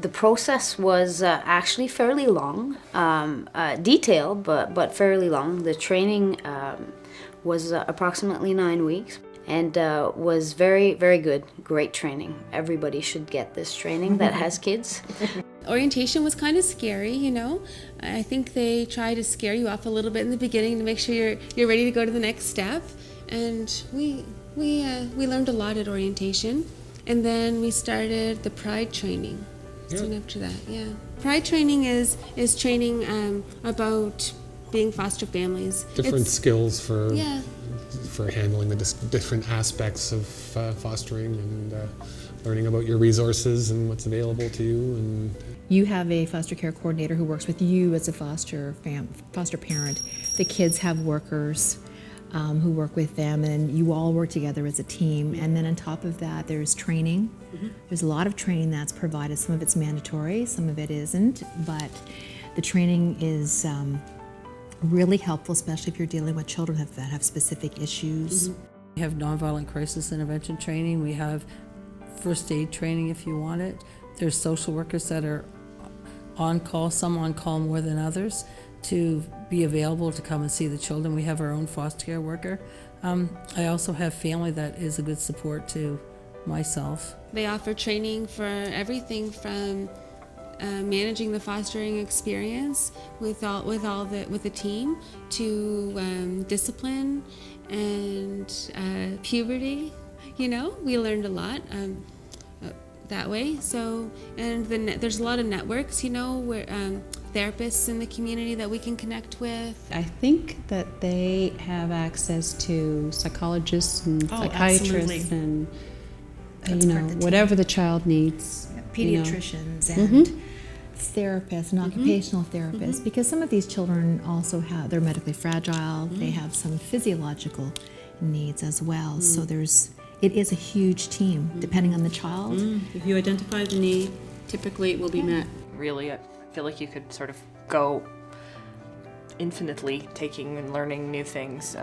The process was actually fairly long, detailed, but fairly long. The training was approximately 9 weeks and was very, very good. Great training. Everybody should get this training that has kids. Orientation was kind of scary, you know. I think they try to scare you off a little bit in the beginning to make sure you're ready to go to the next step. And we learned a lot at orientation. And then we started the Pride training. Soon after that, yeah. Pride training is training about being foster families. Different skills for Yeah. for handling the different aspects of fostering and learning about your resources and what's available to you. And You have a foster care coordinator who works with you as a foster parent. The kids have workers who work with them, and you all work together as a team. And then on top of that, there's training. There's a lot of training that's provided. Some of it's mandatory, some of it isn't, but the training is really helpful, especially if you're dealing with children that have specific issues. We have nonviolent crisis intervention training. We have first aid training if you want it. There's social workers that are on call, some on call more than others, to be available to come and see the children. We have our own foster care worker. I also have family that is a good support to myself. They offer training for everything from managing the fostering experience with the team to discipline and puberty. You know, we learned a lot that way. So, and there's a lot of networks, you know, where therapists in the community that we can connect with. I think that they have access to psychologists and psychiatrists and That's part of the team. whatever the child needs. Pediatricians and therapists and occupational therapists, because some of these children also they're medically fragile, they have some physiological needs as well. So it is a huge team, depending on the child. If you identify the need, typically it will be met. Really, I feel like you could sort of go infinitely taking and learning new things,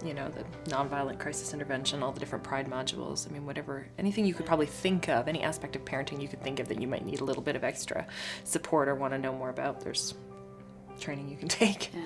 you know, the nonviolent crisis intervention, all the different Pride modules. I mean, anything you could probably think of, any aspect of parenting you could think of that you might need a little bit of extra support or want to know more about, there's training you can take. Yeah.